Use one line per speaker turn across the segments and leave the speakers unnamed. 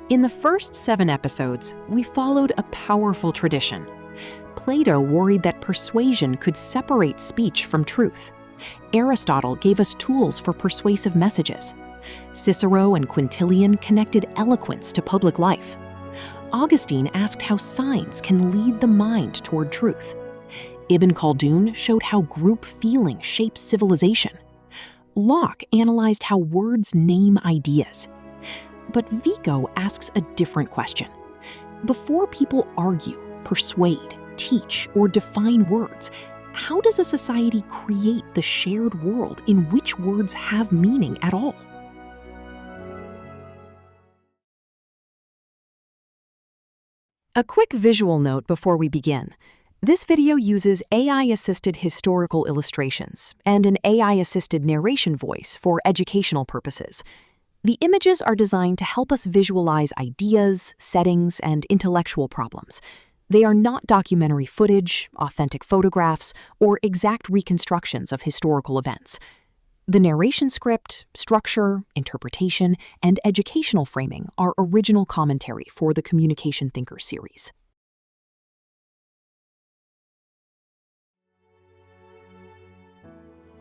In the first 7 episodes, we followed a powerful tradition. Plato worried that persuasion could separate speech from truth. Aristotle gave us tools for persuasive messages. Cicero and Quintilian connected eloquence to public life. Augustine asked how signs can lead the mind toward truth. Ibn Khaldun showed how group feeling shapes civilization. Locke analyzed how words name ideas. But Vico asks a different question. Before people argue, persuade, teach, or define words, how does a society create the shared world in which words have meaning at all? A quick visual note before we begin. This video uses AI-assisted historical illustrations and an AI-assisted narration voice for educational purposes. The images are designed to help us visualize ideas, settings, and intellectual problems. They are not documentary footage, authentic photographs, or exact reconstructions of historical events. The narration script, structure, interpretation, and educational framing are original commentary for the Communication Thinker series.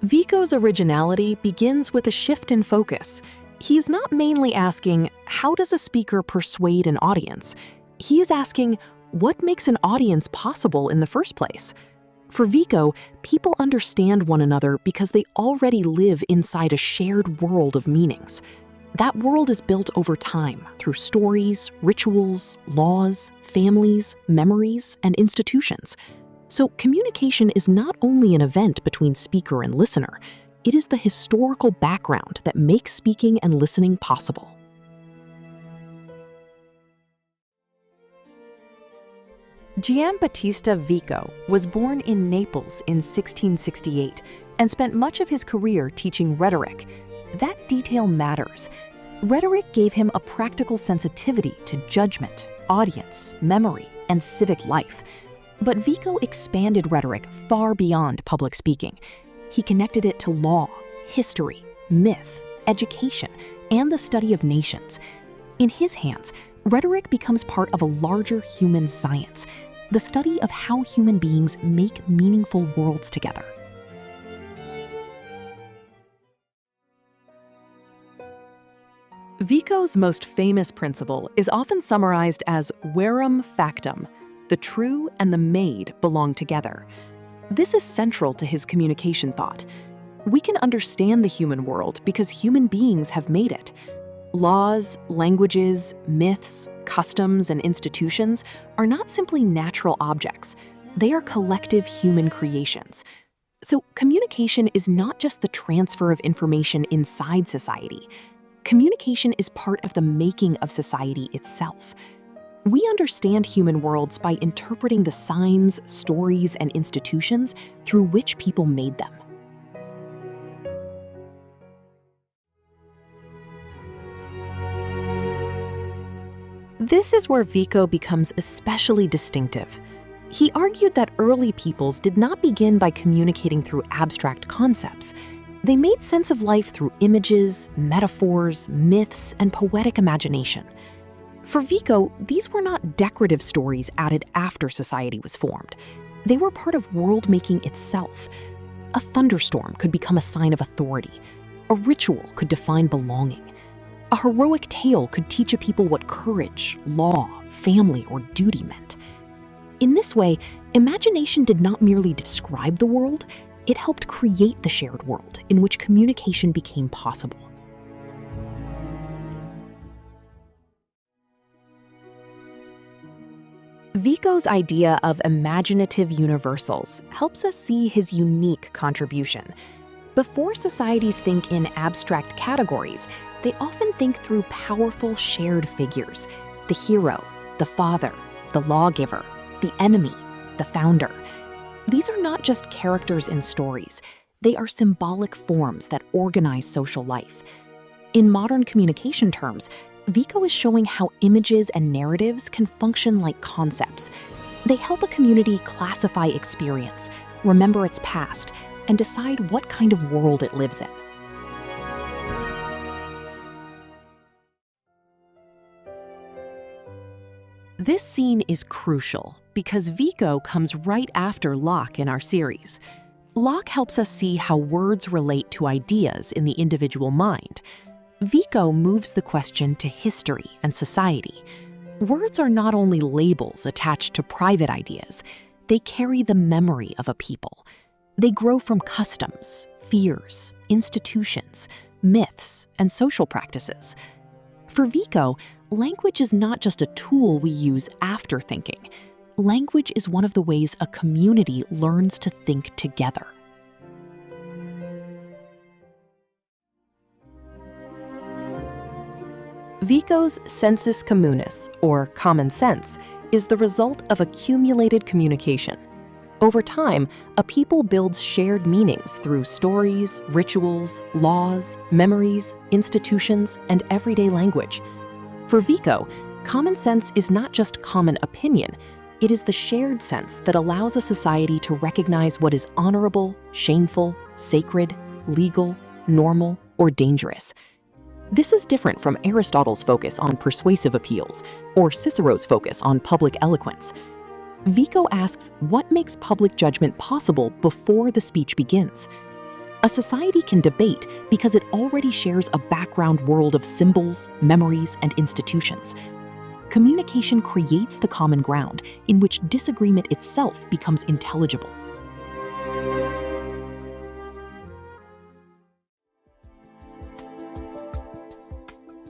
Vico's originality begins with a shift in focus. He is not mainly asking, how does a speaker persuade an audience? He is asking, what makes an audience possible in the first place? For Vico, people understand one another because they already live inside a shared world of meanings. That world is built over time through stories, rituals, laws, families, memories, and institutions. So communication is not only an event between speaker and listener, it is the historical background that makes speaking and listening possible. Giambattista Vico was born in Naples in 1668 and spent much of his career teaching rhetoric. That detail matters. Rhetoric gave him a practical sensitivity to judgment, audience, memory, and civic life. But Vico expanded rhetoric far beyond public speaking. He connected it to law, history, myth, education, and the study of nations. In his hands, rhetoric becomes part of a larger human science, the study of how human beings make meaningful worlds together. Vico's most famous principle is often summarized as verum factum. The true and the made belong together. This is central to his communication thought. We can understand the human world because human beings have made it. Laws, languages, myths, customs, and institutions are not simply natural objects. They are collective human creations. So communication is not just the transfer of information inside society. Communication is part of the making of society itself. We understand human worlds by interpreting the signs, stories, and institutions through which people made them. This is where Vico becomes especially distinctive. He argued that early peoples did not begin by communicating through abstract concepts. They made sense of life through images, metaphors, myths, and poetic imagination. For Vico, these were not decorative stories added after society was formed. They were part of world-making itself. A thunderstorm could become a sign of authority. A ritual could define belonging. A heroic tale could teach a people what courage, law, family, or duty meant. In this way, imagination did not merely describe the world, it helped create the shared world in which communication became possible. Vico's idea of imaginative universals helps us see his unique contribution. Before societies think in abstract categories, they often think through powerful shared figures: the hero, the father, the lawgiver, the enemy, the founder. These are not just characters in stories. They are symbolic forms that organize social life. In modern communication terms, Vico is showing how images and narratives can function like concepts. They help a community classify experience, remember its past, and decide what kind of world it lives in. This scene is crucial because Vico comes right after Locke in our series. Locke helps us see how words relate to ideas in the individual mind. Vico moves the question to history and society. Words are not only labels attached to private ideas, they carry the memory of a people. They grow from customs, fears, institutions, myths, and social practices. For Vico, language is not just a tool we use after thinking. Language is one of the ways a community learns to think together. Vico's sensus communis, or common sense, is the result of accumulated communication. Over time, a people builds shared meanings through stories, rituals, laws, memories, institutions, and everyday language. For Vico, common sense is not just common opinion, it is the shared sense that allows a society to recognize what is honorable, shameful, sacred, legal, normal, or dangerous. This is different from Aristotle's focus on persuasive appeals or Cicero's focus on public eloquence. Vico asks what makes public judgment possible before the speech begins. A society can debate because it already shares a background world of symbols, memories, and institutions. Communication creates the common ground in which disagreement itself becomes intelligible.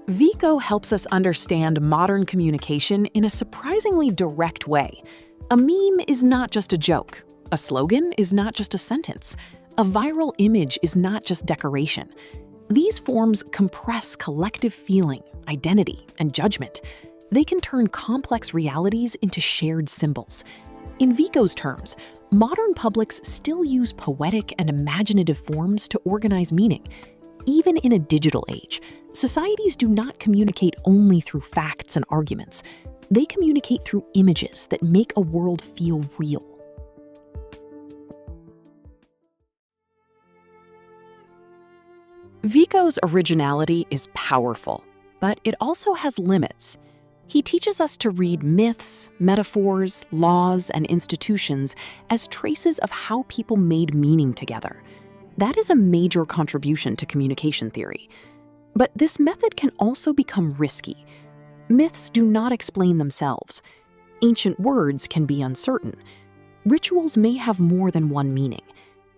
Vico helps us understand modern communication in a surprisingly direct way. A meme is not just a joke. A slogan is not just a sentence. A viral image is not just decoration. These forms compress collective feeling, identity, and judgment. They can turn complex realities into shared symbols. In Vico's terms, modern publics still use poetic and imaginative forms to organize meaning. Even in a digital age, societies do not communicate only through facts and arguments. They communicate through images that make a world feel real. Vico's originality is powerful, but it also has limits. He teaches us to read myths, metaphors, laws, and institutions as traces of how people made meaning together. That is a major contribution to communication theory. But this method can also become risky. Myths do not explain themselves. Ancient words can be uncertain. Rituals may have more than one meaning,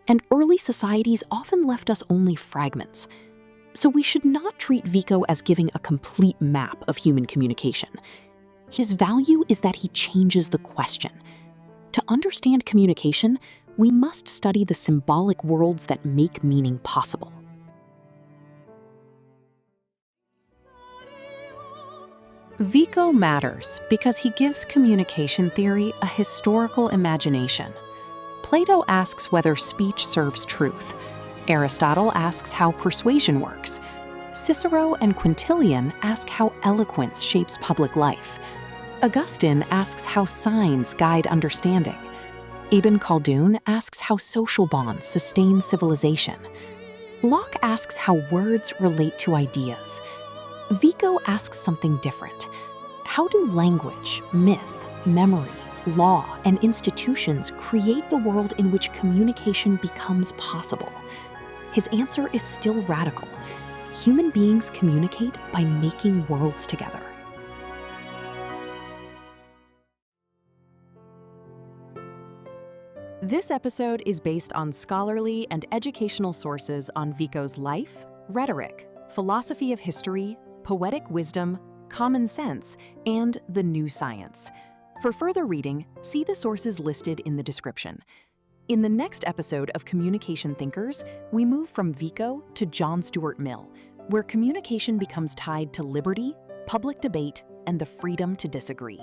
and early societies often left us only fragments. So we should not treat Vico as giving a complete map of human communication. His value is that he changes the question. To understand communication, we must study the symbolic worlds that make meaning possible. Vico matters because he gives communication theory a historical imagination. Plato asks whether speech serves truth. Aristotle asks how persuasion works. Cicero and Quintilian ask how eloquence shapes public life. Augustine asks how signs guide understanding. Ibn Khaldun asks how social bonds sustain civilization. Locke asks how words relate to ideas. Vico asks something different. How do language, myth, memory, law, and institutions create the world in which communication becomes possible? His answer is still radical. Human beings communicate by making worlds together. This episode is based on scholarly and educational sources on Vico's life, rhetoric, philosophy of history, poetic wisdom, common sense, and the new science. For further reading, see the sources listed in the description. In the next episode of Communication Thinkers, we move from Vico to John Stuart Mill, where communication becomes tied to liberty, public debate, and the freedom to disagree.